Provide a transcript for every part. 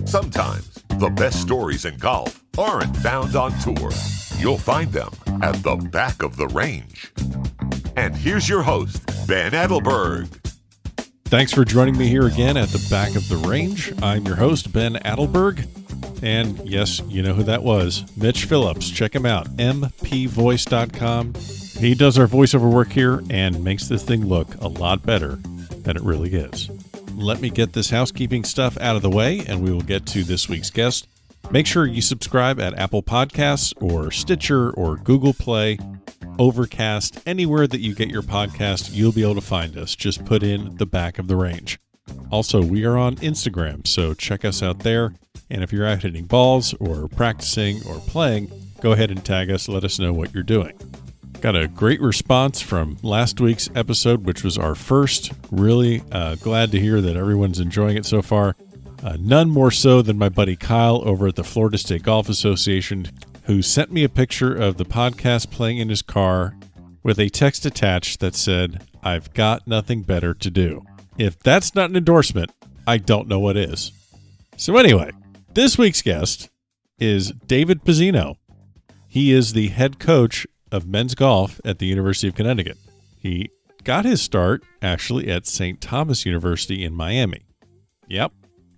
Sometimes the best stories in golf aren't found on tour. You'll find them at the back of the range. And here's your host, Ben Adelberg. Thanks for joining me here again at the back of the range. I'm your host, Ben Adelberg. And yes, you know who that was. Mitch Phillips. Check him out, mpvoice.com. He does our voiceover work here and makes this thing look a lot better than it really is. Let me get this housekeeping stuff out of the way, and we will get to this week's guest. Make sure you subscribe at Apple Podcasts or Stitcher or Google Play, Overcast, anywhere that you get your podcast, you'll be able to find us. Just put in the back of the range. Also, we are on Instagram, so check us out there. And if you're out hitting balls or practicing or playing, go ahead and tag us. Let us know what you're doing. Got a great response from last week's episode, which was our first. Really glad to hear that everyone's enjoying it so far. None more so than my buddy Kyle over at the Florida State Golf Association, who sent me a picture of the podcast playing in his car with a text attached that said, "I've got nothing better to do." If that's not an endorsement, I don't know what is. So anyway, this week's guest is David Pezzino. He is the head coach of men's golf at the University of Connecticut. He got his start actually at St. Thomas University in Miami. Yep.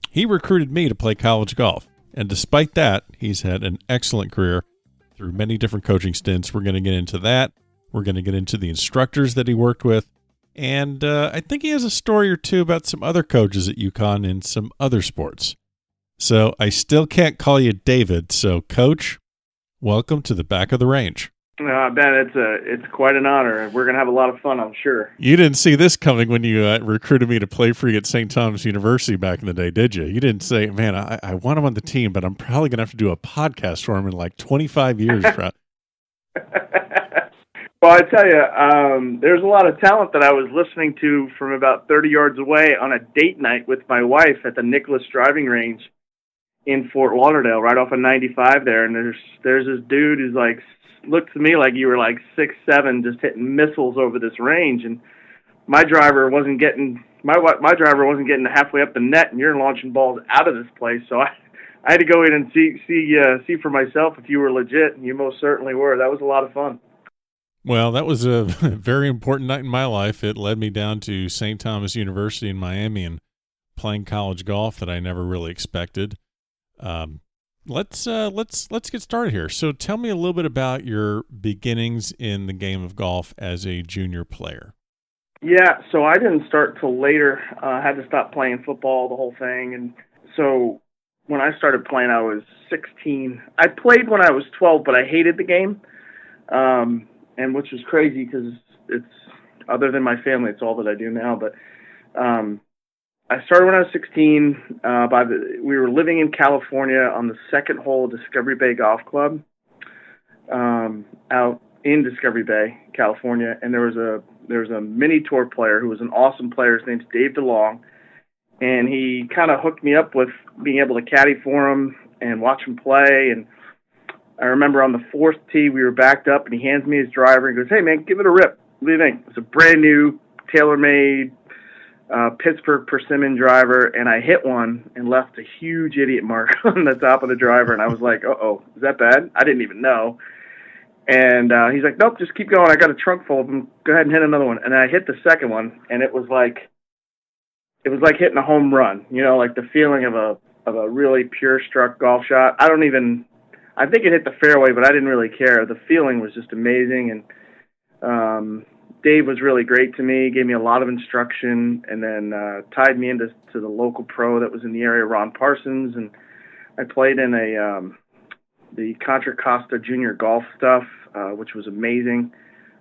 He recruited me to play college golf. And despite that, he's had an excellent career through many different coaching stints. We're going to get into that. We're going to get into the instructors that he worked with. And I think he has a story or two about some other coaches at UCONN in some other sports. So I still can't call you David. So, Coach, welcome to the back of the range. Ben, it's quite an honor. We're going to have a lot of fun, I'm sure. You didn't see this coming when you recruited me to play for you at St. Thomas University back in the day, did you? You didn't say, man, I want him on the team, but I'm probably going to have to do a podcast for him in like 25 years. Well, I tell you, there's a lot of talent that I was listening to from about 30 yards away on a date night with my wife at the Nicholas driving range in Fort Lauderdale, right off of 95 there. And there's this dude who's like, looked to me like you were like 6'7", just hitting missiles over this range, and my driver wasn't getting halfway up the net, and you're launching balls out of this place. So I had to go in and see for myself if you were legit, and you most certainly were. That was a lot of fun. Well, that was a very important night in my life. It led me down to St. Thomas University in Miami and playing college golf that I never really expected. Let's get started here. So tell me a little bit about your beginnings in the game of golf as a junior player. Yeah, so I didn't start till later. I had to stop playing football, the whole thing. And so when I started playing, I was 16. I played when I was 12, but I hated the game, and which was crazy because it's, other than my family, it's all that I do now. But I started when I was 16. We were living in California on the second hole of Discovery Bay Golf Club, out in Discovery Bay, California. And there was a mini tour player who was an awesome player. His name's Dave DeLong, and he kind of hooked me up with being able to caddy for him and watch him play. And I remember on the fourth tee, we were backed up, and he hands me his driver and goes, "Hey man, give it a rip. What do you think?" It's a brand new, tailor-made Pittsburgh Persimmon driver, and I hit one and left a huge idiot mark on the top of the driver, and I was like, uh-oh, is that bad? I didn't even know. And he's like, "Nope, just keep going. I got a trunk full of them. Go ahead and hit another one." And I hit the second one, and it was like hitting a home run, like the feeling of a really pure struck golf shot. I think it hit the fairway, but I didn't really care. The feeling was just amazing, and Dave was really great to me, gave me a lot of instruction, and then tied me into the local pro that was in the area, Ron Parsons, and I played in the Contra Costa Junior Golf stuff, which was amazing.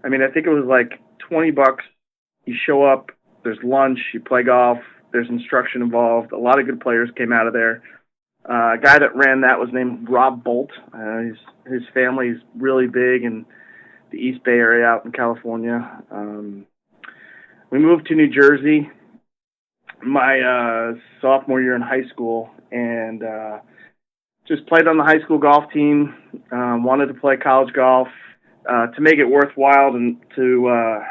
I mean, I think it was like $20. You show up, there's lunch, you play golf, there's instruction involved. A lot of good players came out of there. A guy that ran that was named Rob Bolt. His family's really big and the East Bay area out in California. We moved to New Jersey my sophomore year in high school, and just played on the high school golf team. Wanted to play college golf. To make it worthwhile and to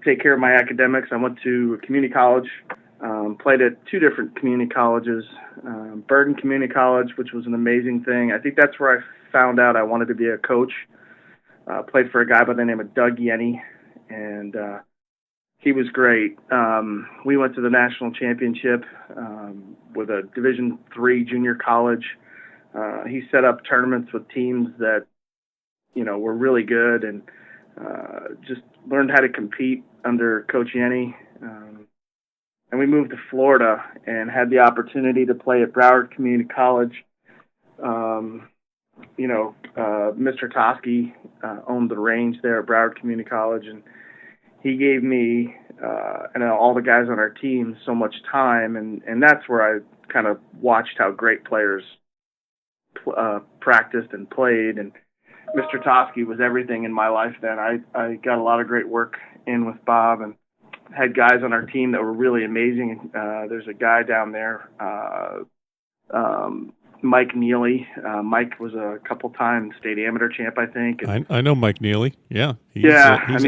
take care of my academics, I went to a community college Played at two different community colleges, Bergen Community College, which was an amazing thing. I think that's where I found out I wanted to be a coach. Played for a guy by the name of Doug Yenny, and he was great. We went to the national championship with a Division III junior college. He set up tournaments with teams that, were really good, and just learned how to compete under Coach Yenny. And we moved to Florida and had the opportunity to play at Broward Community College. Mr. Toski owned the range there at Broward Community College, and he gave me and all the guys on our team so much time, and that's where I kind of watched how great players practiced and played. And Mr. Toski was everything in my life then. I got a lot of great work in with Bob, and had guys on our team that were really amazing. There's a guy down there, Mike Neely. Mike was a couple-time state amateur champ, I think. I know Mike Neely. Yeah. I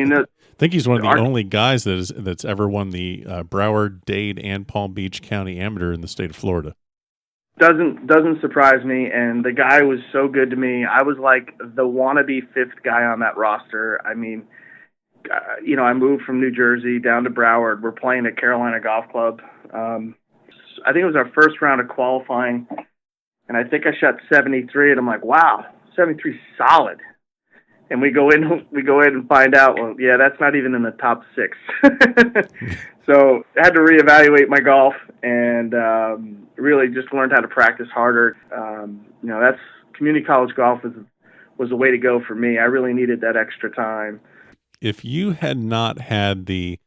think he's one of the only guys that's ever won the Broward, Dade, and Palm Beach County Amateur in the state of Florida. Doesn't surprise me, and the guy was so good to me. I was like the wannabe fifth guy on that roster. I mean, I moved from New Jersey down to Broward. We're playing at Carolina Golf Club. I think it was our first round of qualifying, and I think I shot 73, and I'm like, wow, 73 solid. And we go in and find out, well, yeah, that's not even in the top 6. So I had to reevaluate my golf, and really just learned how to practice harder. That's community college golf was the way to go for me. I really needed that extra time. If you had not had the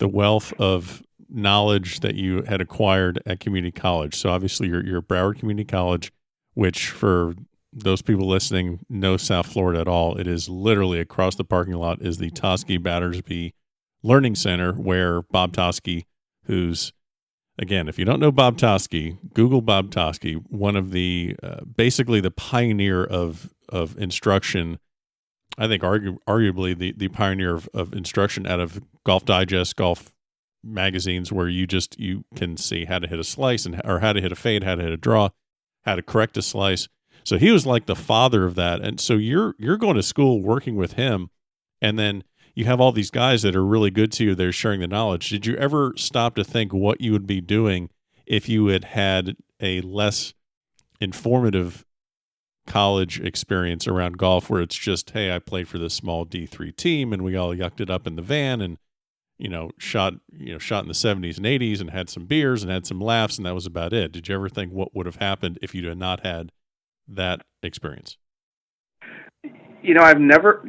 wealth of knowledge that you had acquired at community college, so obviously you're Broward Community College, which for those people listening know South Florida at all, it is literally across the parking lot is the Toski Battersby Learning Center, where Bob Toski, who's, again, if you don't know Bob Toski, Google Bob Toski, one of the basically the pioneer of instruction. I think arguably the pioneer of instruction out of Golf Digest, golf magazines, where you can see how to hit a slice or how to hit a fade, how to hit a draw, how to correct a slice. So he was like the father of that. And so you're going to school working with him, and then you have all these guys that are really good to you. They're sharing the knowledge. Did you ever stop to think what you would be doing if you had had a less informative college experience around golf, where it's just, hey, I played for this small D3 team and we all yucked it up in the van and, shot in the 70s and 80s and had some beers and had some laughs, and that was about it? Did you ever think what would have happened if you had not had that experience? I've never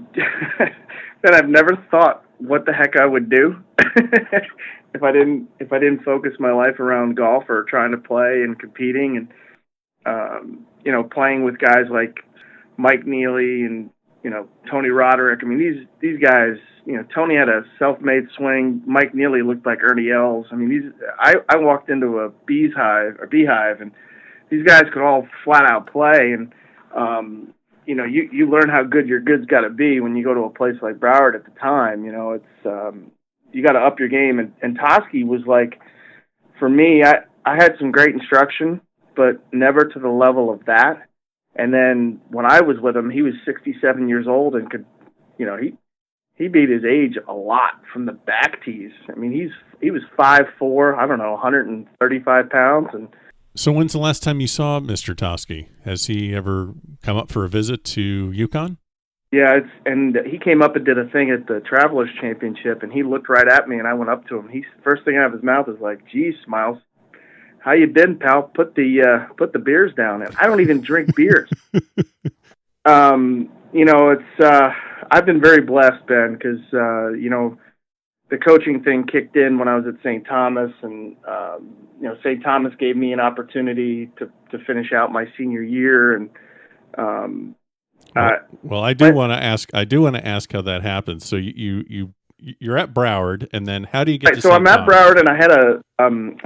thought what the heck I would do if I didn't focus my life around golf or trying to play and competing, and playing with guys like Mike Neely and Tony Roderick. I mean, these guys. Tony had a self-made swing. Mike Neely looked like Ernie Els. I mean, I walked into a beehive, and these guys could all flat out play. And you learn how good your good's got to be when you go to a place like Broward at the time. It's you got to up your game. And Toski was like, for me, I had some great instruction, but never to the level of that. And then when I was with him, he was 67 years old and could, he beat his age a lot from the back tees. I mean, he was 5'4", 135 pounds. And so when's the last time you saw Mr. Toski? Has he ever come up for a visit to UCONN? Yeah, and he came up and did a thing at the Travelers Championship, and he looked right at me, and I went up to him. First thing out of his mouth is like, "Geez, Smiles, how you been, pal? Put the beers down." And I don't even drink beers. I've been very blessed, Ben, because the coaching thing kicked in when I was at St. Thomas, and St. Thomas gave me an opportunity to finish out my senior year, and I do want to ask how that happens. So you're at Broward, and then how do you get to St. I'm at Thomas? Broward, and I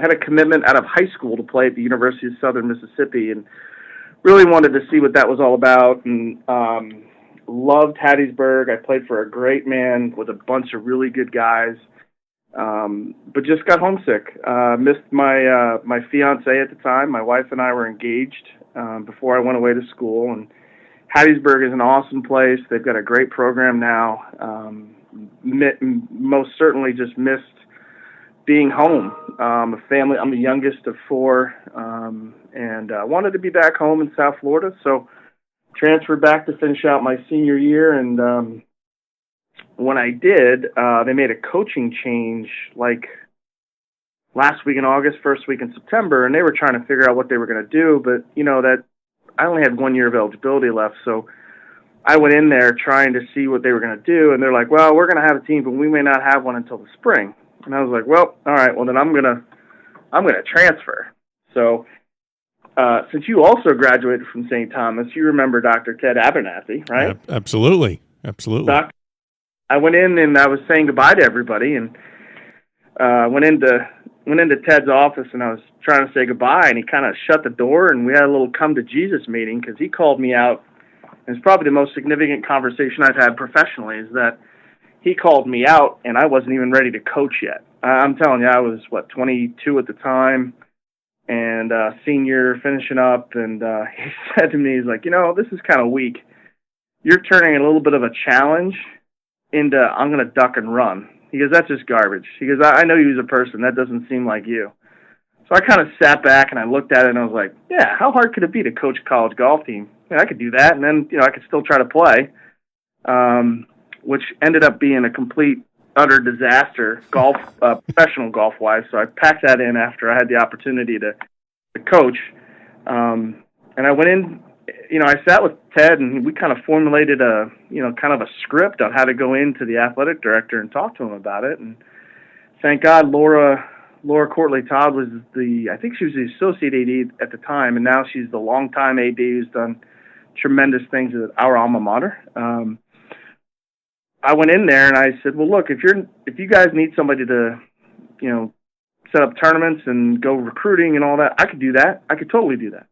had a commitment out of high school to play at the University of Southern Mississippi, and really wanted to see what that was all about, and loved Hattiesburg. I played for a great man with a bunch of really good guys, but just got homesick. Missed my fiance at the time. My wife and I were engaged before I went away to school, and Hattiesburg is an awesome place. They've got a great program now. Most certainly just missed being home. I'm the youngest of four, and wanted to be back home in South Florida, so transferred back to finish out my senior year. And when I did, they made a coaching change like last week in August, first week in September, and they were trying to figure out what they were going to do. But that I only had 1 year of eligibility left, so I went in there trying to see what they were going to do, and they're like, "Well, we're going to have a team, but we may not have one until the spring." And I was like, "Well, all right. Well, then I'm gonna transfer." So, since you also graduated from St. Thomas, you remember Dr. Ted Abernathy, right? Absolutely. I went in and I was saying goodbye to everybody, and went into Ted's office, and I was trying to say goodbye, and he kind of shut the door, and we had a little come to Jesus meeting, because he called me out. And it's probably the most significant conversation I've had professionally, is that he called me out, and I wasn't even ready to coach yet. I'm telling you, I was 22 at the time, and senior, finishing up, and he said to me, he's like, "This is kind of weak. You're turning a little bit of a challenge into I'm going to duck and run." He goes, "That's just garbage." He goes, I know you as a person. That doesn't seem like you." So I kind of sat back and I looked at it and I was like, yeah, how hard could it be to coach a college golf team? I could do that, and then I could still try to play, which ended up being a complete, utter disaster professional golf-wise. So I packed that in after I had the opportunity to coach. And I went in, I sat with Ted, and we kind of formulated a script on how to go into the athletic director and talk to him about it. And thank God Laura Courtley Todd was I think she was the associate AD at the time, and now she's the longtime AD who's done tremendous things at our alma mater. I went in there and I said, "Well, look, if you guys need somebody to, set up tournaments and go recruiting and all that, I could do that. I could totally do that."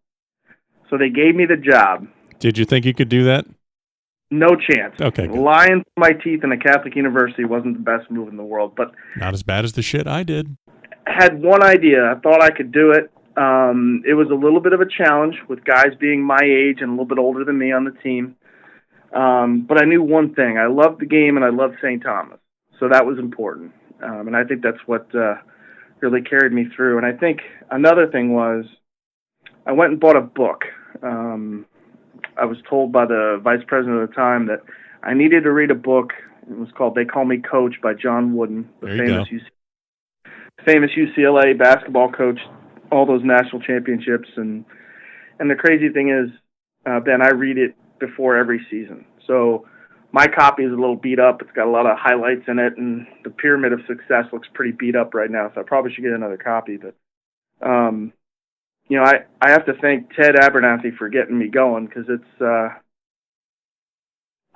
So they gave me the job. Did you think you could do that? No chance. Okay. Good. Lying to my teeth in a Catholic university wasn't the best move in the world, but not as bad as the shit I did. Had one idea. I thought I could do it. It was a little bit of a challenge with guys being my age and a little bit older than me on the team. But I knew one thing. I loved the game, and I loved St. Thomas. So that was important. And I think that's what really carried me through. And I think another thing was I went and bought a book. I was told by the vice president at the time that I needed to read a book. It was called They Call Me Coach by John Wooden, the famous UCLA basketball coach, all those national championships. And the crazy thing is, Ben, I read it before every season. So my copy is a little beat up. It's got a lot of highlights in it, and the pyramid of success looks pretty beat up right now, so I probably should get another copy. But, I have to thank Ted Abernathy for getting me going, because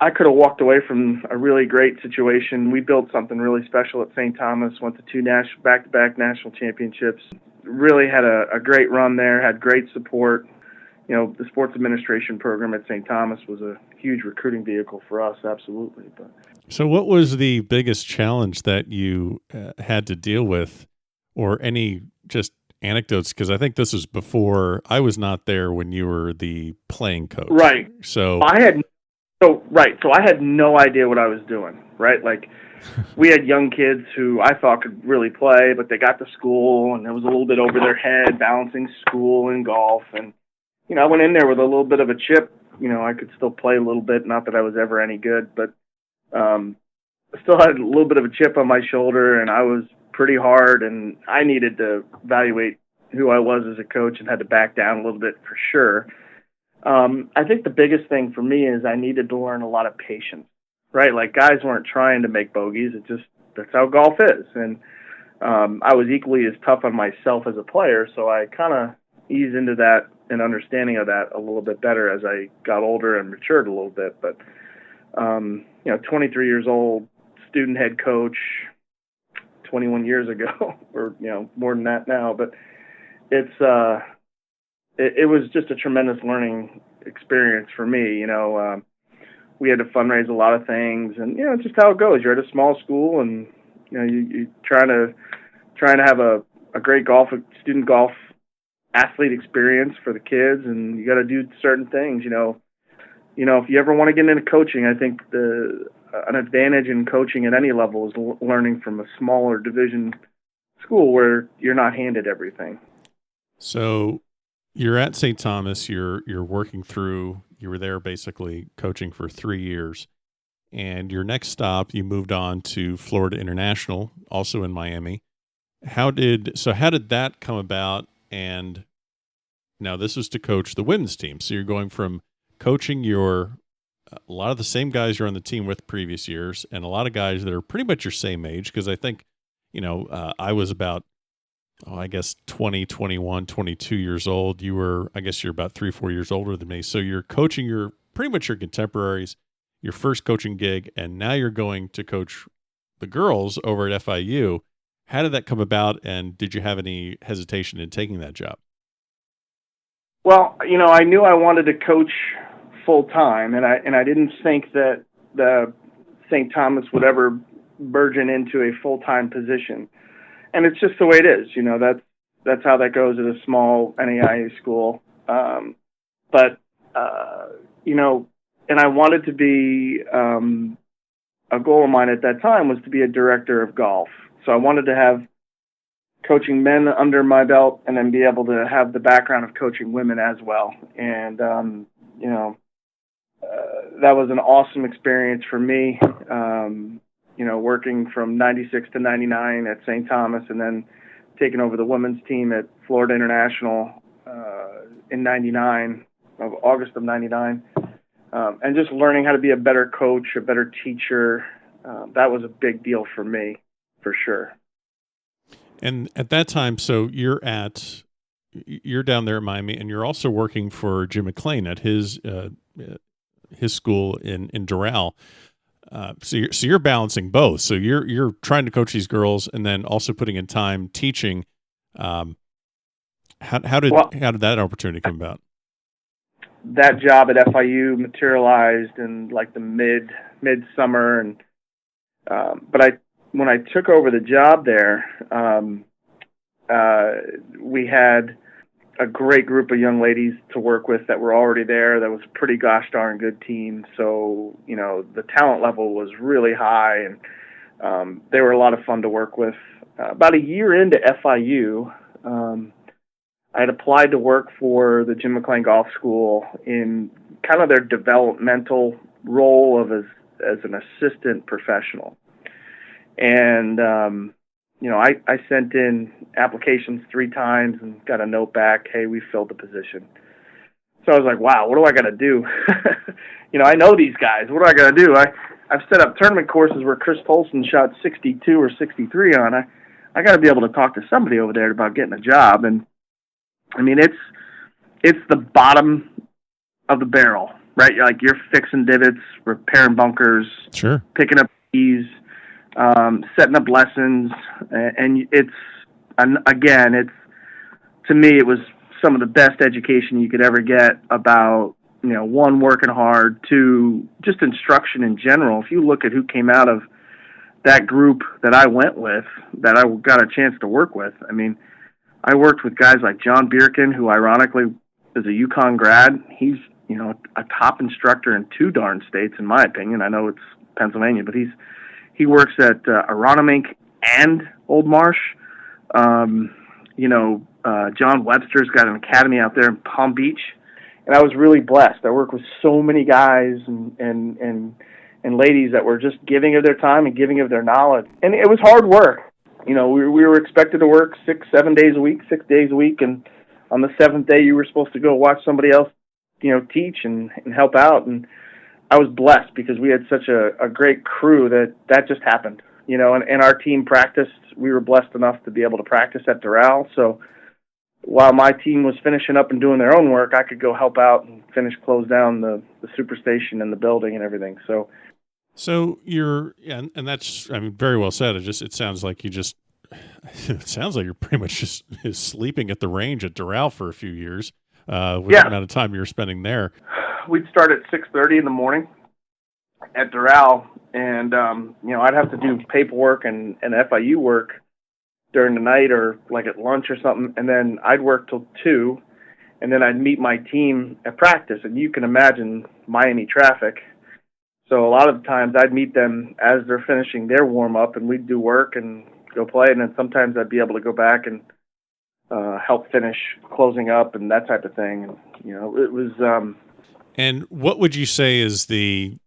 I could have walked away from a really great situation. We built something really special at St. Thomas, went to 2 back-to-back national championships, really had a great run there, had great support. The sports administration program at St. Thomas was a huge recruiting vehicle for us, absolutely. But so what was the biggest challenge that you had to deal with, or any just anecdotes? Because I think this is before, I was not there when you were the playing coach. Right. So I had no idea what I was doing, right? Like, we had young kids who I thought could really play, but they got to school, and it was a little bit over their head, balancing school and golf. And, I went in there with a little bit of a chip. I could still play a little bit, not that I was ever any good, but I still had a little bit of a chip on my shoulder, and I was pretty hard, and I needed to evaluate who I was as a coach and had to back down a little bit for sure. I think the biggest thing for me is I needed to learn a lot of patience, right? Like, guys weren't trying to make bogeys. That's how golf is. And I was equally as tough on myself as a player, so I kind of eased into that and understanding of that a little bit better as I got older and matured a little bit. But, 23 years old, student head coach, 21 years ago, or, more than that now, but it was just a tremendous learning experience for me. We had to fundraise a lot of things, and, it's just how it goes. You're at a small school, and you're trying to have a great student golf athlete experience for the kids, and you got to do certain things. If you ever want to get into coaching, I think an advantage in coaching at any level is learning from a smaller division school where you're not handed everything. So you're at St. Thomas, you're working through, you were there basically coaching for 3 years, and your next stop, you moved on to Florida International, also in Miami. How did that come about? And now this was to coach the women's team. So you're going from coaching a lot of the same guys you're on the team with previous years, and a lot of guys that are pretty much your same age. Cause I think, I was about, 20, 21, 22 years old. You're about 3-4 years older than me. So you're coaching pretty much your contemporaries, your first coaching gig, and now you're going to coach the girls over at FIU. How did that come about, and did you have any hesitation in taking that job? Well, I knew I wanted to coach full time, and I didn't think that the St. Thomas would ever burgeon into a full time position. And it's just the way it is, that's how that goes at a small NAIA school. And I wanted to be, a goal of mine at that time was to be a director of golf. So I wanted to have coaching men under my belt and then be able to have the background of coaching women as well. And, that was an awesome experience for me. Working from 96 to 99 at St. Thomas, and then taking over the women's team at Florida International in 99, of August of 99, and just learning how to be a better coach, a better teacher. That was a big deal for me, for sure. And at that time, so you're down there at Miami, and you're also working for Jim McClain at his school in Doral. So you're balancing both. So you're trying to coach these girls and then also putting in time teaching. How did that opportunity come about? That job at FIU materialized in like the midsummer, and when I took over the job there, we had a great group of young ladies to work with that were already there. That was a pretty gosh darn good team. So, the talent level was really high, and they were a lot of fun to work with. About a year into FIU, I had applied to work for the Jim McClain Golf School in kind of their developmental role as an assistant professional. And, I sent in applications 3 times and got a note back, hey, we filled the position. So I was like, wow, what do I got to do? I know these guys. What do I got to do? I've set up tournament courses where Chris Tolson shot 62 or 63 on. I got to be able to talk to somebody over there about getting a job. And, it's the bottom of the barrel, right? You're fixing divots, repairing bunkers, sure, picking up keys, setting up lessons, and to me, it was some of the best education you could ever get about, one, working hard, 2, just instruction in general. If you look at who came out of that group that I went with, that I got a chance to work with, I worked with guys like John Bierkin, who ironically is a UCONN grad. He's, a top instructor in 2 darn states, in my opinion. I know it's Pennsylvania, but he works at Aronimink and Old Marsh. John Webster's got an academy out there in Palm Beach, and I was really blessed. I worked with so many guys and ladies that were just giving of their time and giving of their knowledge, and it was hard work. We were expected to work 6 days a week, and on the 7th day, you were supposed to go watch somebody else, teach and help out. And I was blessed because we had such a great crew that just happened, and our team practiced. We were blessed enough to be able to practice at Doral. So while my team was finishing up and doing their own work, I could go help out and close down the superstation and the building and everything. So and that's, very well said. It sounds like it sounds like you're pretty much just sleeping at the range at Doral for a few years, with the amount of time you were spending there. We'd start at 6:30 in the morning, at Doral, and I'd have to do paperwork and FIU work during the night or like at lunch or something, and then I'd work till 2, and then I'd meet my team at practice, and you can imagine Miami traffic. So a lot of the times I'd meet them as they're finishing their warm-up, and we'd do work and go play, and then sometimes I'd be able to go back and help finish closing up and that type of thing. And, it was... And what would you say is the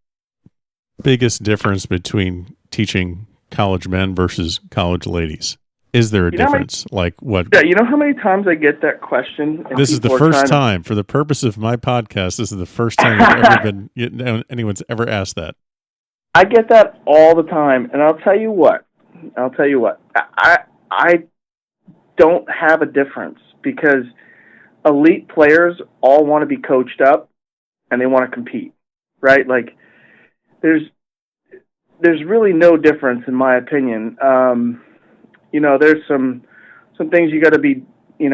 biggest difference between teaching college men versus college ladies? Is there a difference? Like what? Yeah, you know how many times I get that question? This is the first time, for the purpose of my podcast, this is the first time anyone's ever asked that. I get that all the time, and I'll tell you what. I don't have a difference, because elite players all want to be coached up and they want to compete, right? Like there's really no difference in my opinion. There's some things you got to be, you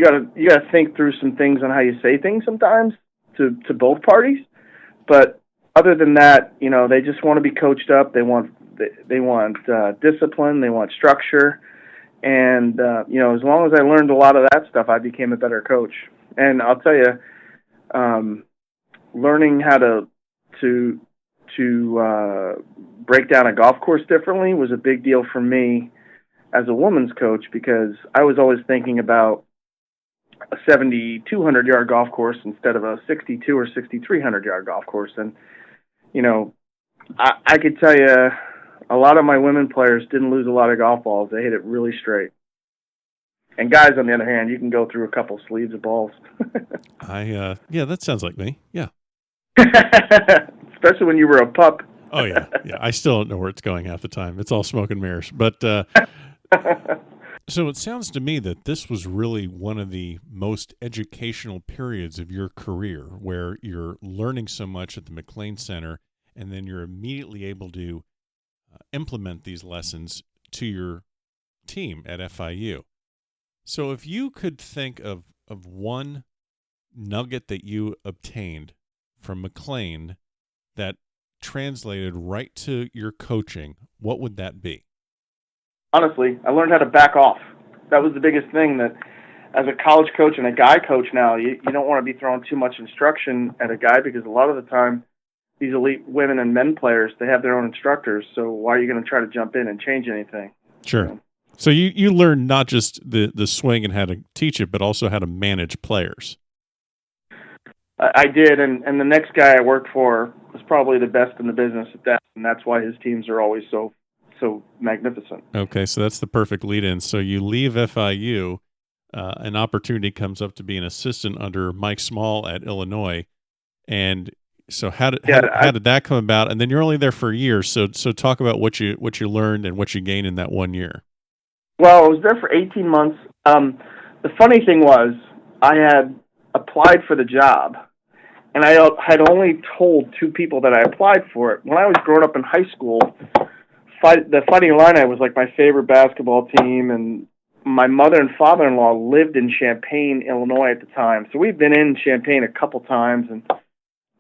got to think through some things on how you say things sometimes to both parties. But other than that, they just want to be coached up. They want discipline. They want structure. And, as long as I learned a lot of that stuff, I became a better coach. And I'll tell you, learning how to break down a golf course differently was a big deal for me as a woman's coach, because I was always thinking about a 7,200-yard golf course instead of a 62 or 6,300-yard golf course. And, I could tell you a lot of my women players didn't lose a lot of golf balls. They hit it really straight. And guys, on the other hand, you can go through a couple sleeves of balls. Yeah, that sounds like me. Yeah. Especially when you were a pup. Oh, yeah. I still don't know where it's going half the time. It's all smoke and mirrors. But so it sounds to me that this was really one of the most educational periods of your career, where you're learning so much at the McLean Center, and then you're immediately able to implement these lessons to your team at FIU. So if you could think of one nugget that you obtained from McLean that translated right to your coaching, what would that be? Honestly, I learned how to back off. That was the biggest thing, that as a college coach and a guy coach now, you don't want to be throwing too much instruction at a guy, because a lot of the time these elite women and men players, they have their own instructors. So why are you going to try to jump in and change anything? Sure. So you learned not just the swing and how to teach it, but also how to manage players. I did, and the next guy I worked for was probably the best in the business at that, and that's why his teams are always so magnificent. Okay, so that's the perfect lead-in. So you leave FIU, an opportunity comes up to be an assistant under Mike Small at Illinois, and so how did that come about? And then you're only there for a year, so talk about what you learned and what you gained in that 1 year. Well, I was there for 18 months. The funny thing was, I had applied for the job, and I had only told 2 people that I applied for it. When I was growing up in high school, the Fighting Illini was like my favorite basketball team, and my mother and father-in-law lived in Champaign, Illinois at the time. So we've been in Champaign a couple times, and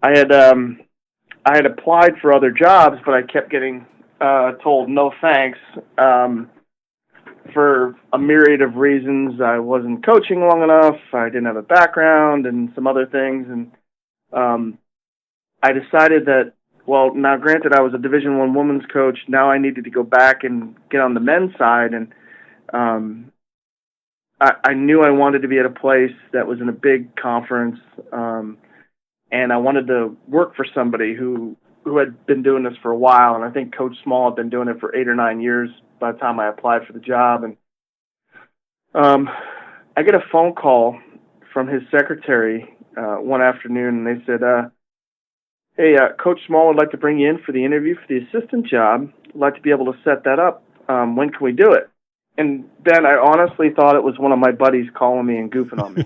I had applied for other jobs, but I kept getting told no thanks. For a myriad of reasons. I wasn't coaching long enough, I didn't have a background, and some other things. And I decided that, well, now granted I was a Division I women's coach, now I needed to go back and get on the men's side. And I knew I wanted to be at a place that was in a big conference, and I wanted to work for somebody who had been doing this for a while. And I think Coach Small had been doing it for 8 or 9 years by the time I applied for the job. And I get a phone call from his secretary one afternoon, and they said, hey, Coach Small would like to bring you in for the interview for the assistant job. I'd like to be able to set that up. When can we do it? And Ben, I honestly thought it was one of my buddies calling me and goofing on me.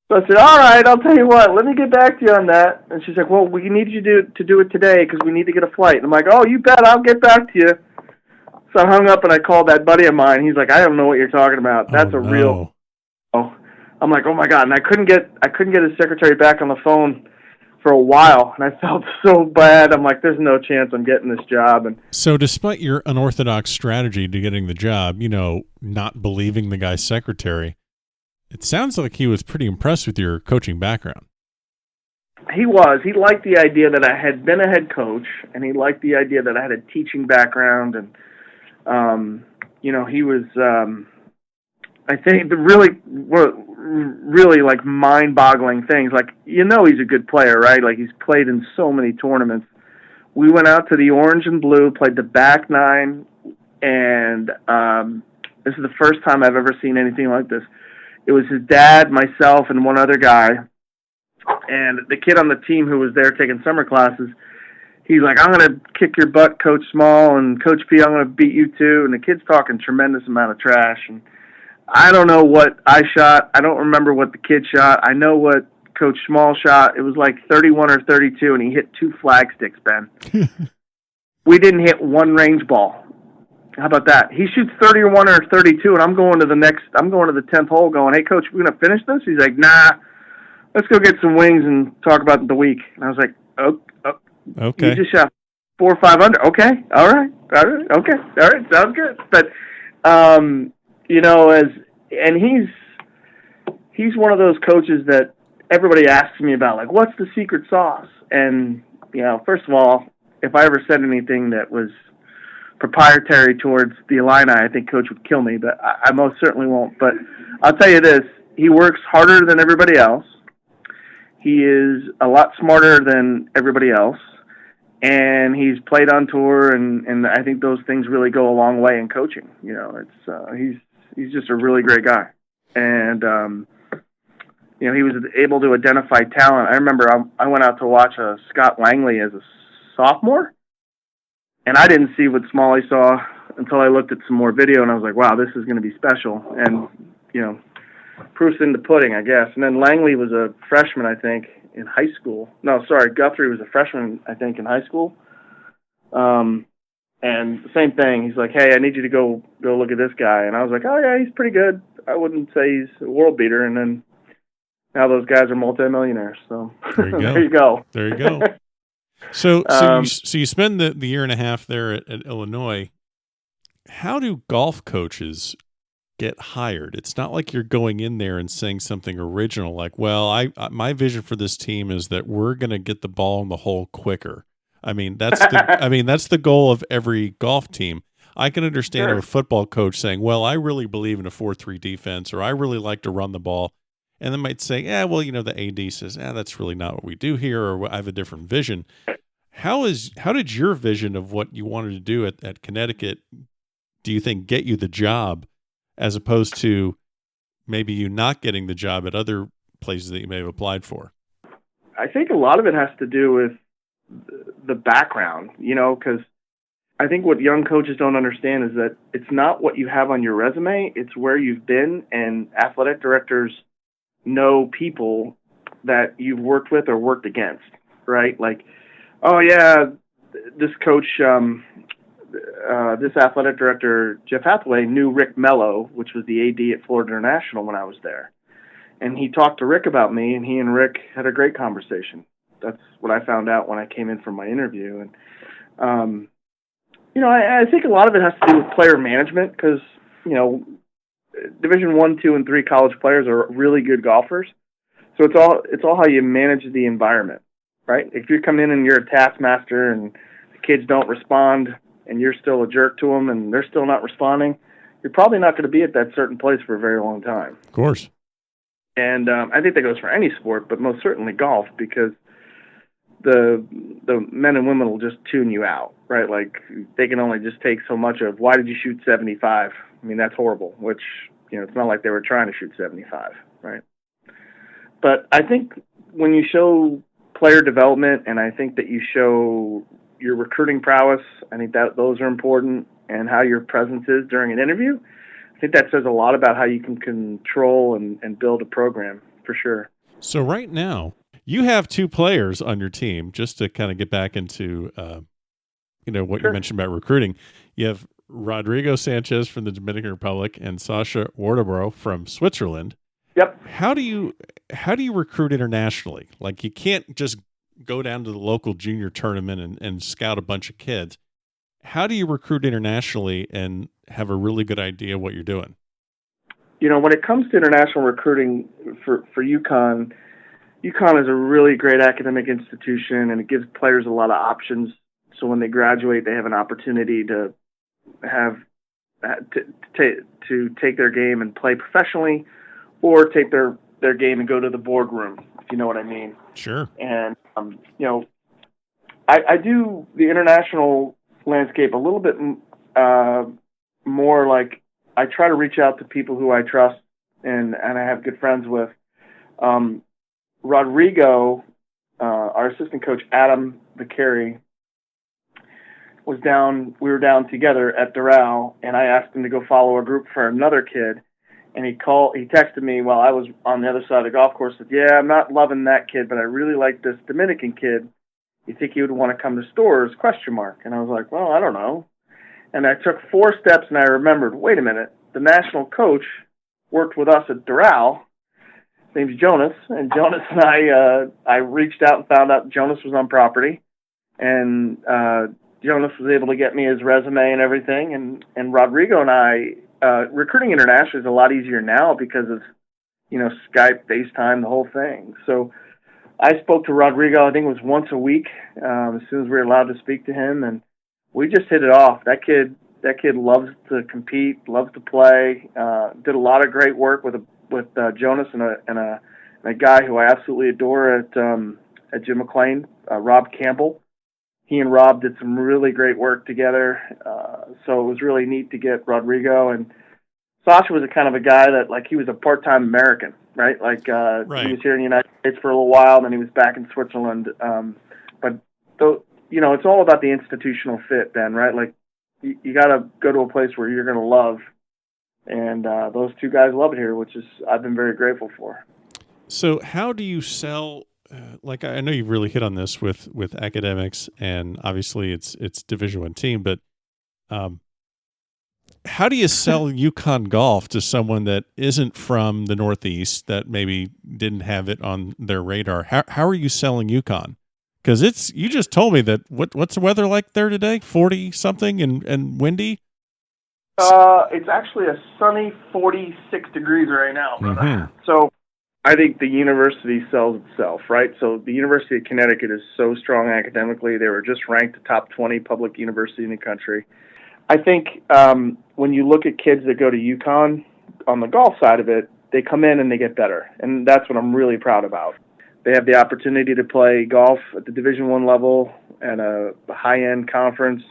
So I said, all right, I'll tell you what, let me get back to you on that. And she's like, well, we need you to do it today because we need to get a flight. And I'm like, oh, you bet, I'll get back to you. So I hung up and I called that buddy of mine. He's like, I don't know what you're talking about. That's real. Oh, I'm like, oh my God. And I couldn't get his secretary back on the phone for a while, and I felt so bad. I'm like, there's no chance I'm getting this job. And so despite your unorthodox strategy to getting the job, not believing the guy's secretary, it sounds like he was pretty impressed with your coaching background. He was. He liked the idea that I had been a head coach, and he liked the idea that I had a teaching background. And, he was, I think, the really like mind-boggling things. Like, he's a good player, right? Like, he's played in so many tournaments. We went out to the Orange and Blue, played the back nine, and this is the first time I've ever seen anything like this. It was his dad, myself, and one other guy. And the kid on the team who was there taking summer classes, he's like, I'm going to kick your butt, Coach Small, and Coach P, I'm going to beat you too. And the kid's talking tremendous amount of trash. And I don't know what I shot. I don't remember what the kid shot. I know what Coach Small shot. It was like 31 or 32, and he hit 2 flag sticks, Ben. We didn't hit one range ball. How about that? He shoots 31 or 32, and I'm going to the 10th hole going, hey, Coach, we're going to finish this? He's like, nah, let's go get some wings and talk about the week. And I was like, okay. You just shot 4 or 5 under. Okay. All right. Okay. All right. Sounds good. But, he's one of those coaches that everybody asks me about, like, what's the secret sauce? And, first of all, if I ever said anything that was proprietary towards the Illini, I think Coach would kill me, but I most certainly won't. But I'll tell you this, he works harder than everybody else. He is a lot smarter than everybody else, and he's played on tour, and I think those things really go a long way in coaching. He's just a really great guy. And, he was able to identify talent. I remember I went out to watch Scott Langley as a sophomore, and I didn't see what Smalley saw until I looked at some more video, and I was like, wow, this is going to be special. And, proof's in the pudding, I guess. And then Langley was a freshman, I think, in high school. No, sorry, Guthrie was a freshman, I think, in high school. And the same thing. He's like, hey, I need you to go look at this guy. And I was like, oh, yeah, he's pretty good. I wouldn't say he's a world beater. And then now those guys are multimillionaires. So there you go. There you go. So you spend the year and a half there at Illinois. How do golf coaches get hired? It's not like you're going in there and saying something original like, well, my vision for this team is that we're going to get the ball in the hole quicker. I mean, that's the goal of every golf team. I can understand a football coach saying, well, I really believe in a 4-3 defense, or I really like to run the ball. And they might say, the AD says, that's really not what we do here, or I have a different vision. How did your vision of what you wanted to do at Connecticut, do you think, get you the job, as opposed to maybe you not getting the job at other places that you may have applied for? I think a lot of it has to do with the background, because I think what young coaches don't understand is that it's not what you have on your resume, it's where you've been, and athletic directors know people that you've worked with or worked against, right? Like, oh yeah, this coach, this athletic director, Jeff Hathaway, knew Rick Mello, which was the AD at Florida International when I was there. And he talked to Rick about me, and he and Rick had a great conversation. That's what I found out when I came in for my interview. And, I think a lot of it has to do with player management because, Division I, II, and III college players are really good golfers. So it's all how you manage the environment, right? If you come in and you're a taskmaster and the kids don't respond and you're still a jerk to them and they're still not responding, you're probably not going to be at that certain place for a very long time. Of course. And I think that goes for any sport, but most certainly golf, because the men and women will just tune you out, right? Like, they can only just take so much of, why did you shoot 75? I mean, that's horrible, which, it's not like they were trying to shoot 75, right? But I think when you show player development, and I think that you show your recruiting prowess, I think that those are important, and how your presence is during an interview, I think that says a lot about how you can control and build a program, for sure. So right now, you have 2 players on your team, just to kind of get back into, what you mentioned about recruiting. You have Rodrigo Sanchez from the Dominican Republic and Sasha Wardebro from Switzerland. Yep. How do you recruit internationally? Like, you can't just go down to the local junior tournament and scout a bunch of kids. How do you recruit internationally and have a really good idea what you're doing? When it comes to international recruiting for UConn, UConn is a really great academic institution, and it gives players a lot of options. So when they graduate, they have an opportunity to take their game and play professionally, or take their game and go to the boardroom, if you know what I mean. Sure. And I do the international landscape a little bit more like I try to reach out to people who I trust and I have good friends with. Rodrigo, our assistant coach, Adam McCary, we were down together at Doral, and I asked him to go follow a group for another kid. And he texted me while I was on the other side of the golf course, said, "Yeah, I'm not loving that kid, but I really like this Dominican kid. You think he would want to come to Stores? ? And I was like, well, I don't know. And I took 4 steps, and I remembered, wait a minute, the national coach worked with us at Doral. His name's Jonas, and Jonas and I reached out and found out Jonas was on property, and Jonas was able to get me his resume and everything, and Rodrigo and I, recruiting internationally is a lot easier now because of, Skype, FaceTime, the whole thing. So I spoke to Rodrigo, I think it was once a week, as soon as we were allowed to speak to him, and we just hit it off. That kid loves to compete, loves to play, did a lot of great work with Jonas and a guy who I absolutely adore at Jim McLean, Rob Campbell. He and Rob did some really great work together, so it was really neat to get Rodrigo. And Sasha was a kind of a guy that, like, he was a part-time American, right? Like, right. He was here in the United States for a little while, then he was back in Switzerland. But it's all about the institutional fit, Ben, right? Like, you got to go to a place where you're going to love, and those two guys love it here, which is I've been very grateful for. So how do you sell? Like, I know you've really hit on this with academics, and obviously it's Division I team, but how do you sell UConn golf to someone that isn't from the Northeast, that maybe didn't have it on their radar? How are you selling UConn? Because you just told me that what's the weather like there today? 40 something and windy. It's actually a sunny 46 degrees right now, brother. Mm-hmm. So I think the university sells itself, right? So the University of Connecticut is so strong academically. They were just ranked the top 20 public university in the country. I think when you look at kids that go to UConn on the golf side of it, they come in and they get better. And that's what I'm really proud about. They have the opportunity to play golf at the Division I level at a high-end conference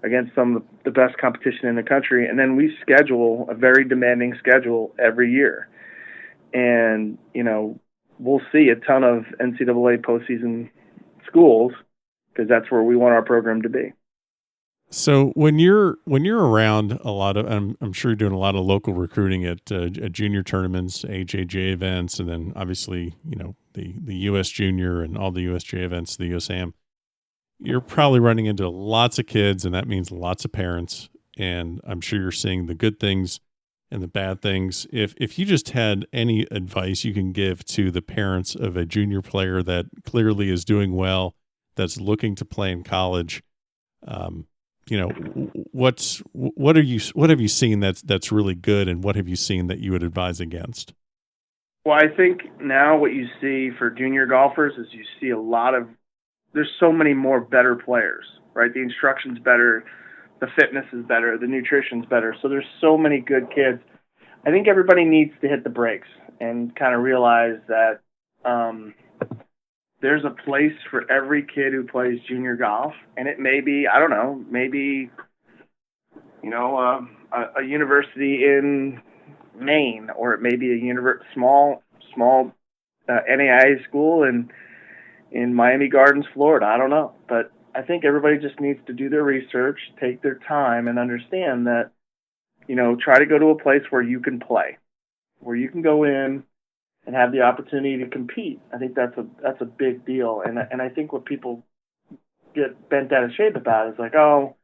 against some of the best competition in the country. And then we schedule a very demanding schedule every year. And, we'll see a ton of NCAA postseason schools because that's where we want our program to be. So when you're around a lot of, I'm sure you're doing a lot of local recruiting at junior tournaments, AJJ events, and then obviously, the U.S. Junior and all the USJ events, the USAM, you're probably running into lots of kids, and that means lots of parents. And I'm sure you're seeing the good things and the bad things. If you just had any advice you can give to the parents of a junior player that clearly is doing well, that's looking to play in college, what have you seen that's really good, and what have you seen that you would advise against? Well, I think now what you see for junior golfers is you see there's so many more better players, right? The instruction's better, the fitness is better, the nutrition's better. So there's so many good kids. I think everybody needs to hit the brakes and kind of realize that there's a place for every kid who plays junior golf, and it may be, I don't know, maybe, a university in Maine, or it may be a small NAIA school in Miami Gardens, Florida. I don't know, but I think everybody just needs to do their research, take their time, and understand that, try to go to a place where you can play, where you can go in and have the opportunity to compete. I think that's a big deal. And I think what people get bent out of shape about is like, oh,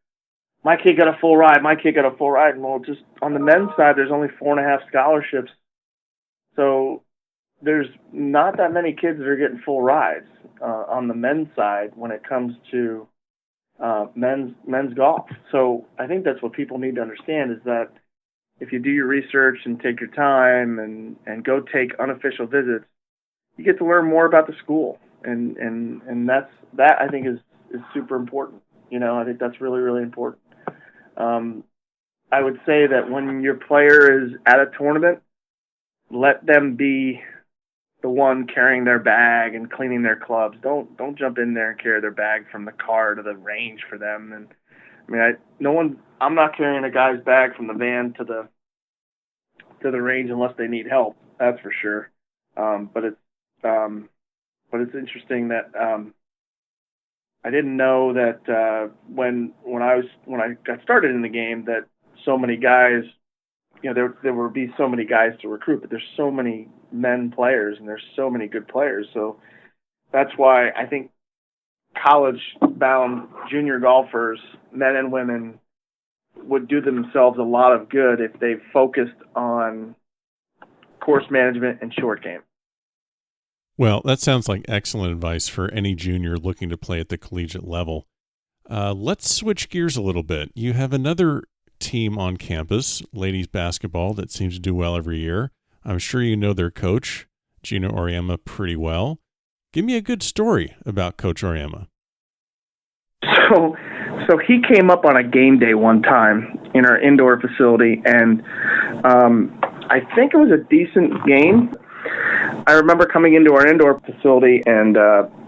my kid got a full ride. And well, just on the men's side, there's only 4.5 scholarships. So, there's not that many kids that are getting full rides on the men's side when it comes to men's golf. So I think that's what people need to understand, is that if you do your research and take your time and go take unofficial visits, you get to learn more about the school. And that I think is super important. I think that's really, really important. I would say that when your player is at a tournament, let them be the one carrying their bag and cleaning their clubs. Don't jump in there and carry their bag from the car to the range for them. And I mean, I'm not carrying a guy's bag from the van to the range unless they need help. That's for sure. But it's interesting that I didn't know that when I got started in the game that so many guys, there would be so many guys to recruit, but there's so many men players and there's so many good players. So that's why I think college-bound junior golfers, men and women, would do themselves a lot of good if they focused on course management and short game. Well, that sounds like excellent advice for any junior looking to play at the collegiate level. Let's switch gears a little bit. You have another team on campus, ladies basketball, that seems to do well every year. I'm sure you know their coach, Gino Auriemma, pretty well. Give me a good story about Coach Auriemma. So he came up on a game day one time in our indoor facility, and I think it was a decent game. I remember coming into our indoor facility, and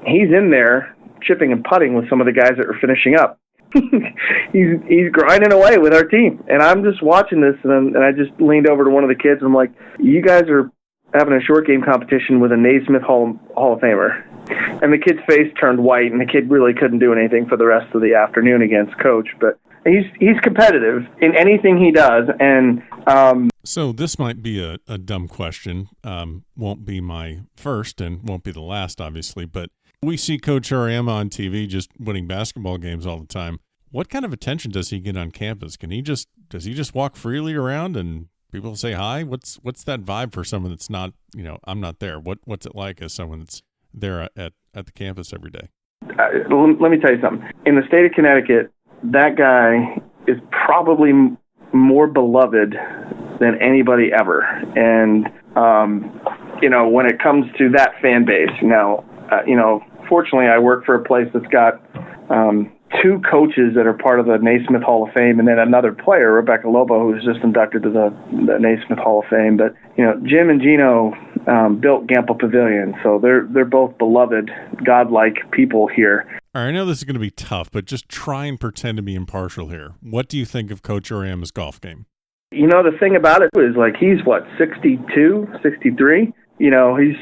he's in there chipping and putting with some of the guys that were finishing up. he's grinding away with our team, and I'm just watching this, and I just leaned over to one of the kids, and I'm like, you guys are having a short game competition with a Naismith Hall of Famer. And the kid's face turned white, and the kid really couldn't do anything for the rest of the afternoon against Coach. But he's competitive in anything he does. And so this might be a dumb question. Won't be my first and won't be the last, obviously. But we see Coach Auriemma on TV just winning basketball games all the time. What kind of attention does he get on campus? Does he just walk freely around and people say hi? What's that vibe for someone that's not, I'm not there? What's it like as someone that's there at the campus every day? Let me tell you something. In the state of Connecticut, that guy is probably more beloved than anybody ever. And, when it comes to that fan base, now, fortunately I work for a place that's got two coaches that are part of the Naismith Hall of Fame, and then another player, Rebecca Lobo, who's just inducted to the Naismith Hall of Fame. But Jim and Gino built Gamble Pavilion, so they're both beloved, godlike people here. All right, I know this is going to be tough, but just try and pretend to be impartial here. What do you think of Coach Auriemma's golf game? The thing about it is, he's 62, 63. He's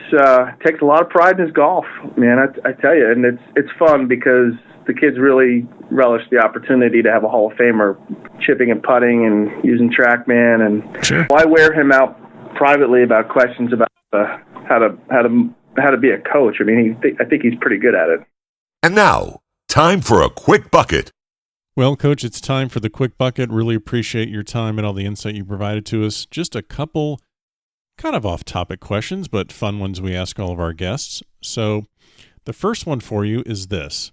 takes a lot of pride in his golf, man. I tell you, and it's fun because the kids really relish the opportunity to have a Hall of Famer chipping and putting and using TrackMan. And sure. I wear him out privately about questions about how to be a coach. I mean, I think he's pretty good at it. And now, time for a quick bucket. Well, Coach, it's time for the quick bucket. Really appreciate your time and all the insight you provided to us. Just a couple kind of off-topic questions, but fun ones we ask all of our guests. So the first one for you is this.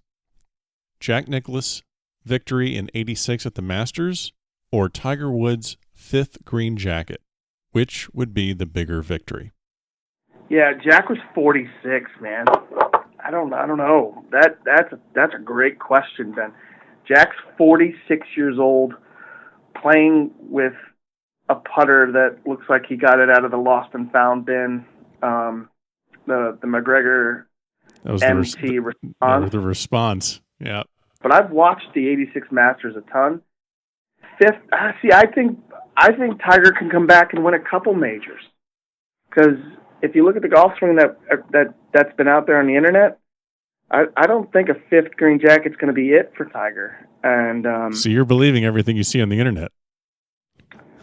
Jack Nicklaus' victory in '86 at the Masters or Tiger Woods' 5th green jacket? Which would be the bigger victory? Yeah, Jack was 46, man. I don't know. That's a great question, Ben. Jack's 46 years old, playing with a putter that looks like he got it out of the lost and found bin. The McGregor MT response. The response, yeah. But I've watched the '86 Masters a ton. I think Tiger can come back and win a couple majors. Because if you look at the golf swing that's been out there on the internet, I don't think a 5th green jacket's going to be it for Tiger. And so you're believing everything you see on the internet.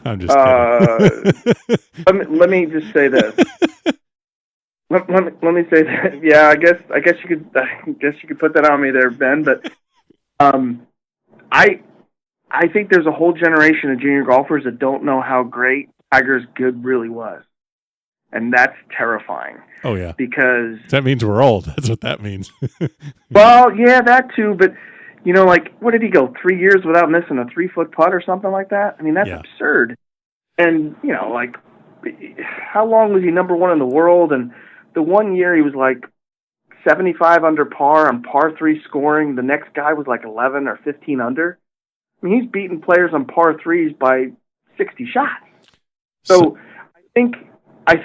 I'm just kidding. let me just say this. Let me say that. Yeah, I guess you could put that on me there, Ben. But I think there's a whole generation of junior golfers that don't know how great Tiger's good really was. And that's terrifying. Oh, yeah. Because that means we're old. That's what that means. well, yeah, that too. But, like, what did he go, 3 years without missing a 3-foot putt or something like that? I mean, that's absurd. And, like, how long was he number one in the world? And the one year he was like 75 under par on par 3 scoring. The next guy was like 11 or 15 under. I mean, he's beating players on par 3s by 60 shots. So I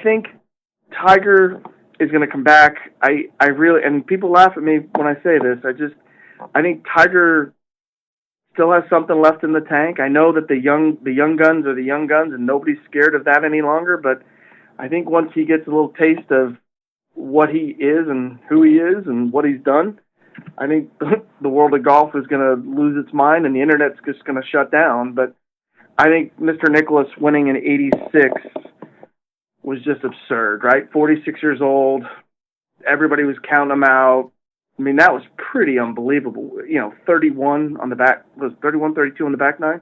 think Tiger is going to come back. I really, and people laugh at me when I say this. I think Tiger still has something left in the tank. I know that the young guns are the young guns, and nobody's scared of that any longer. But I think once he gets a little taste of what he is and who he is and what he's done, I think the world of golf is going to lose its mind, and the internet's just going to shut down. But I think Mr. Nicklaus winning in '86 was just absurd, right? 46 years old. Everybody was counting him out. I mean, that was pretty unbelievable. 31 on the back, was 31, 32 on the back nine?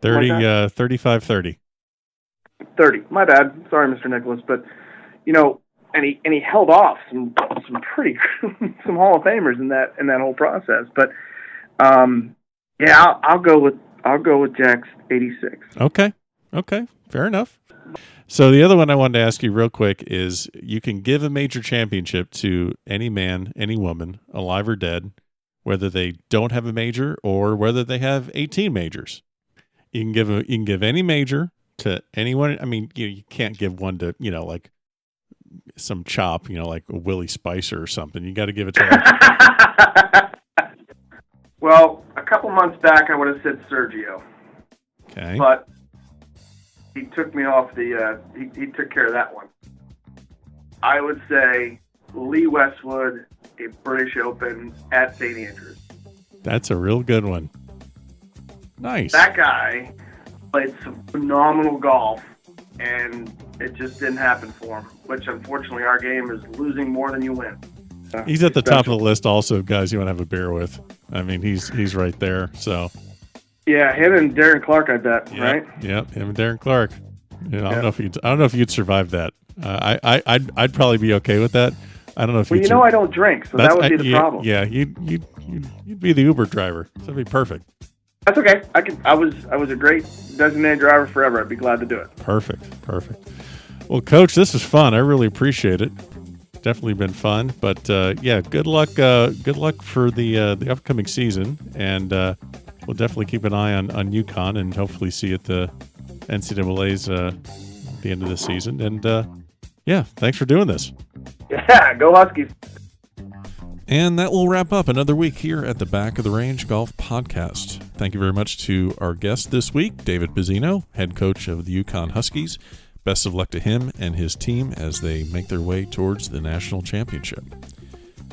30, 35, 30. 30. My bad. Sorry, Mr. Nicklaus. But, and he held off some pretty, some Hall of Famers in that whole process. But, I'll go with Jack's 86. Okay. Fair enough. So the other one I wanted to ask you real quick is, you can give a major championship to any man, any woman, alive or dead, whether they don't have a major or whether they have 18 majors. You can give any major to anyone. I mean, you can't give one to, like some chop, like a Willie Spicer or something. You got to give it to Well, a couple months back, I would have said Sergio. Okay. But he took me off the, he took care of that one. I would say Lee Westwood, a British Open at St. Andrews. That's a real good one. Nice. That guy played some phenomenal golf, and it just didn't happen for him, which unfortunately our game is losing more than you win. He's at the top of the list also, guys you want to have a beer with. I mean, he's right there, so. Yeah, him and Darren Clark, I bet, right? Yep, him and Darren Clark. I don't know if you'd survive that. I'd probably be okay with that. I don't know if. Well, I don't drink, so that would be the problem. Yeah, you'd be the Uber driver. So that'd be perfect. That's okay. I was a great designated driver forever. I'd be glad to do it. Perfect. Well, Coach, this was fun. I really appreciate it. Definitely been fun. But good luck. Good luck for the upcoming season, and we'll definitely keep an eye on UConn and hopefully see you at the NCAA's at the end of the season. And thanks for doing this. Yeah, go Huskies. And that will wrap up another week here at the Back of the Range Golf Podcast. Thank you very much to our guest this week, David Pezzino, head coach of the UConn Huskies. Best of luck to him and his team as they make their way towards the national championship.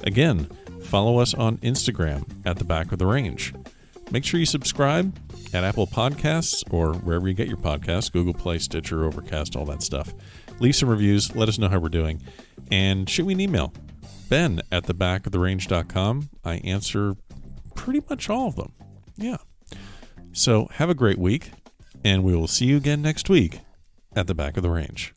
Again, follow us on Instagram at the Back of the Range. Make sure you subscribe at Apple Podcasts or wherever you get your podcasts, Google Play, Stitcher, Overcast, all that stuff. Leave some reviews. Let us know how we're doing. And shoot me an email, ben@thebackoftherange.com. I answer pretty much all of them. Yeah. So have a great week, and we will see you again next week at the Back of the Range.